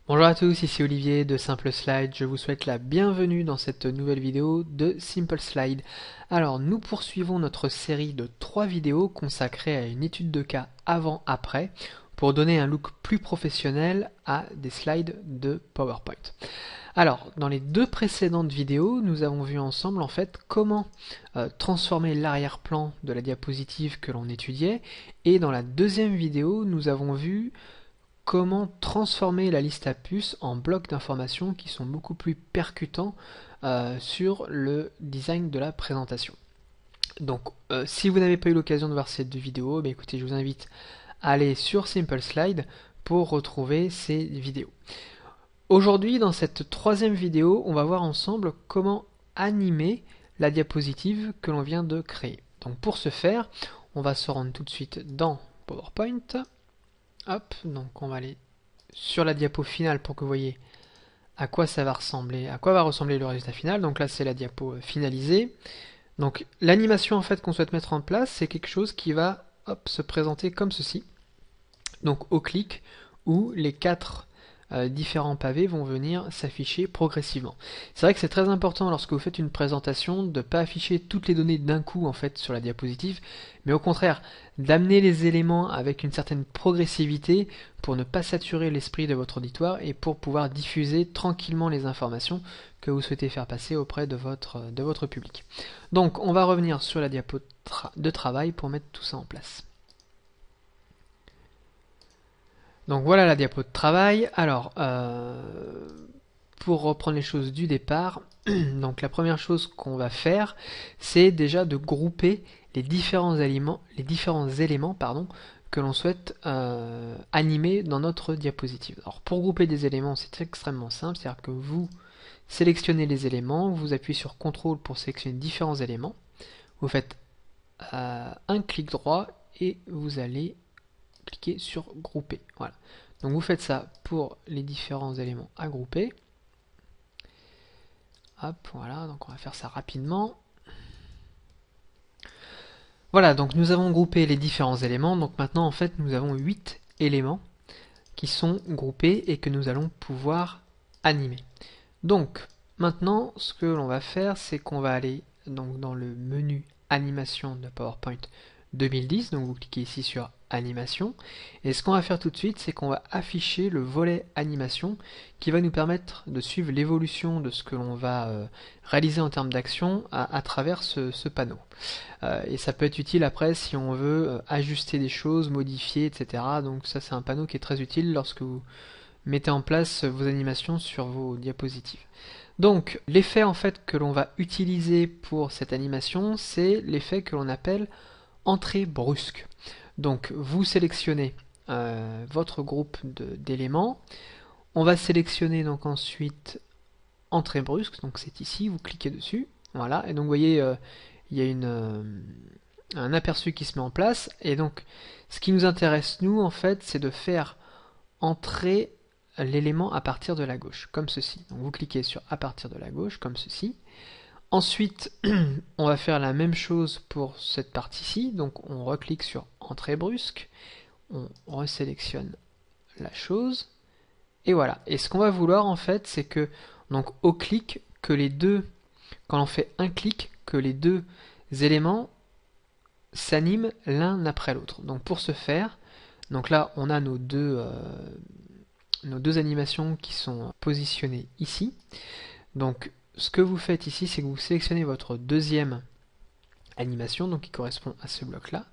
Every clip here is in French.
Bonjour à tous, ici Olivier de Simple Slide. Je vous souhaite la bienvenue dans cette nouvelle vidéo de Simple Slide. Alors, nous poursuivons notre série de 3 vidéos consacrées à une étude de cas avant-après pour donner un look plus professionnel à des slides de PowerPoint. Alors, dans les 2 précédentes vidéos, nous avons vu ensemble en fait comment transformer l'arrière-plan de la diapositive que l'on étudiait, et dans la deuxième vidéo, nous avons vu comment transformer la liste à puces en blocs d'informations qui sont beaucoup plus percutants sur le design de la présentation. Donc si vous n'avez pas eu l'occasion de voir ces 2 vidéos, écoutez, je vous invite à aller sur Simple Slide pour retrouver ces vidéos. Aujourd'hui, dans cette 3e vidéo, on va voir ensemble comment animer la diapositive que l'on vient de créer. Donc pour ce faire, on va se rendre tout de suite dans PowerPoint. Hop, donc on va aller sur la diapo finale pour que vous voyez à quoi ça va ressembler, à quoi va ressembler le résultat final. Donc là c'est la diapo finalisée. Donc l'animation en fait qu'on souhaite mettre en place, c'est quelque chose qui va se présenter comme ceci. Donc au clic, où les 4 différents pavés vont venir s'afficher progressivement. C'est vrai que c'est très important lorsque vous faites une présentation de ne pas afficher toutes les données d'un coup en fait sur la diapositive, mais au contraire d'amener les éléments avec une certaine progressivité pour ne pas saturer l'esprit de votre auditoire et pour pouvoir diffuser tranquillement les informations que vous souhaitez faire passer auprès de votre public. Donc on va revenir sur la diapo de travail pour mettre tout ça en place. Donc voilà la diapo de travail. Alors, pour reprendre les choses du départ, donc la première chose qu'on va faire, c'est déjà de grouper les différents éléments, que l'on souhaite animer dans notre diapositive. Alors pour grouper des éléments, c'est extrêmement simple, c'est-à-dire que vous sélectionnez les éléments, vous appuyez sur CTRL pour sélectionner différents éléments, vous faites un clic droit et vous allez cliquez sur grouper. Voilà. Donc vous faites ça pour les différents éléments à grouper. Hop, voilà, donc on va faire ça rapidement. Voilà, donc nous avons groupé les différents éléments. Donc maintenant, en fait, nous avons 8 éléments qui sont groupés et que nous allons pouvoir animer. Donc, maintenant, ce que l'on va faire, c'est qu'on va aller donc, dans le menu animation de PowerPoint 2010. Donc vous cliquez ici sur animation. Et ce qu'on va faire tout de suite, c'est qu'on va afficher le volet animation qui va nous permettre de suivre l'évolution de ce que l'on va réaliser en termes d'action à travers ce panneau. Et ça peut être utile après si on veut ajuster des choses, modifier, etc. Donc ça c'est un panneau qui est très utile lorsque vous mettez en place vos animations sur vos diapositives. Donc l'effet en fait que l'on va utiliser pour cette animation, c'est l'effet que l'on appelle entrée brusque. Donc vous sélectionnez votre groupe d'éléments. On va sélectionner donc ensuite entrée brusque, donc c'est ici, vous cliquez dessus. Voilà, et donc vous voyez, il y a un aperçu qui se met en place. Et donc ce qui nous intéresse nous en fait, c'est de faire entrer l'élément à partir de la gauche, comme ceci. Donc vous cliquez sur à partir de la gauche, comme ceci. Ensuite, on va faire la même chose pour cette partie-ci. Donc on reclique sur entrée brusque, on resélectionne la chose, et voilà. Et ce qu'on va vouloir en fait, c'est que donc au clic, que les deux, quand on fait un clic, que les deux éléments s'animent l'un après l'autre. Donc pour ce faire, donc là on a nos deux animations qui sont positionnées ici. Donc ce que vous faites ici, c'est que vous sélectionnez votre deuxième animation, donc qui correspond à ce bloc-là.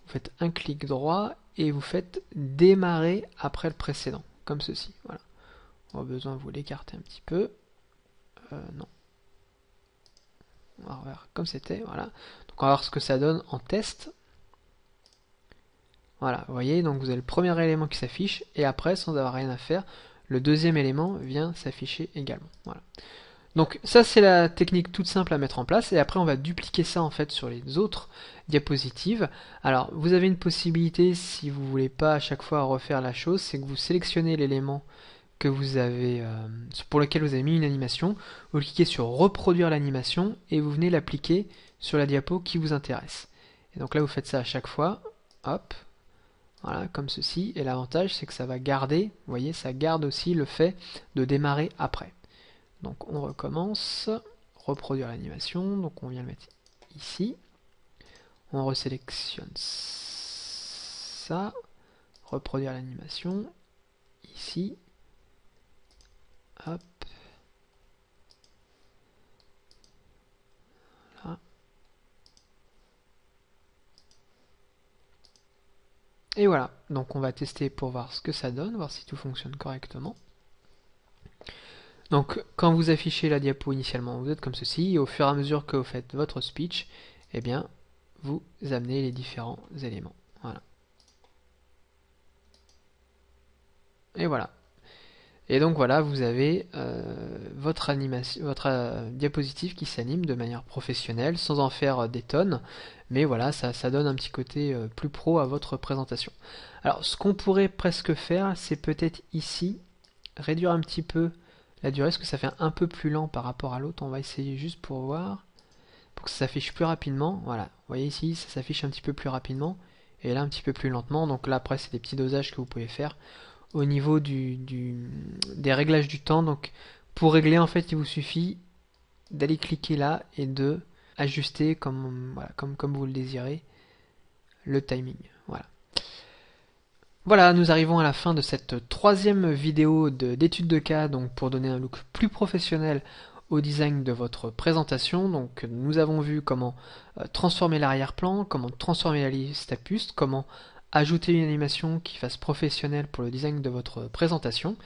Vous faites un clic droit et vous faites démarrer après le précédent, comme ceci. Voilà. On a besoin de vous l'écarter un petit peu. Non. On va refaire comme c'était. Voilà. Donc on va voir ce que ça donne en test. Voilà, vous voyez, donc vous avez le premier élément qui s'affiche, et après, sans avoir rien à faire, le deuxième élément vient s'afficher également. Voilà. Donc ça c'est la technique toute simple à mettre en place, et après on va dupliquer ça en fait sur les autres diapositives. Alors vous avez une possibilité, si vous voulez pas à chaque fois refaire la chose, c'est que vous sélectionnez l'élément que vous avez pour lequel vous avez mis une animation, vous cliquez sur reproduire l'animation et vous venez l'appliquer sur la diapo qui vous intéresse. Et donc là vous faites ça à chaque fois, hop, Voilà, comme ceci. Et l'avantage, c'est que ça va garder, vous voyez, ça garde aussi le fait de démarrer après. Donc on recommence, reproduire l'animation, donc on vient le mettre ici. On resélectionne ça, reproduire l'animation, ici. Hop. Voilà. Et voilà, donc on va tester pour voir ce que ça donne, voir si tout fonctionne correctement. Donc quand vous affichez la diapo initialement, vous êtes comme ceci, et au fur et à mesure que vous faites votre speech, eh bien, vous amenez les différents éléments. Voilà. Et voilà. Et donc voilà, vous avez votre animation, votre diapositive qui s'anime de manière professionnelle, sans en faire des tonnes, mais voilà, ça donne un petit côté plus pro à votre présentation. Alors, ce qu'on pourrait presque faire, c'est peut-être ici, réduire un petit peu la durée, parce que ça fait un peu plus lent par rapport à l'autre. On va essayer juste pour voir, pour que ça s'affiche plus rapidement. Voilà, vous voyez ici, ça s'affiche un petit peu plus rapidement, et là un petit peu plus lentement. Donc là, après, c'est des petits dosages que vous pouvez faire au niveau des réglages du temps. Donc pour régler, en fait, il vous suffit d'aller cliquer là et de ajuster comme, voilà, comme vous le désirez le timing. Voilà. Voilà, nous arrivons à la fin de cette troisième vidéo d'étude de cas, donc pour donner un look plus professionnel au design de votre présentation. Donc nous avons vu comment transformer l'arrière-plan, comment transformer la liste à puce, comment ajouter une animation qui fasse professionnelle pour le design de votre présentation.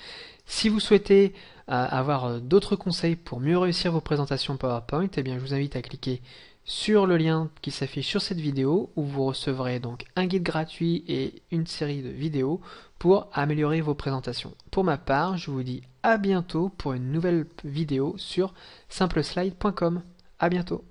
Si vous souhaitez avoir d'autres conseils pour mieux réussir vos présentations PowerPoint, eh bien je vous invite à cliquer sur le lien qui s'affiche sur cette vidéo, où vous recevrez donc un guide gratuit et une série de vidéos pour améliorer vos présentations. Pour ma part, je vous dis à bientôt pour une nouvelle vidéo sur simpleslide.com. À bientôt.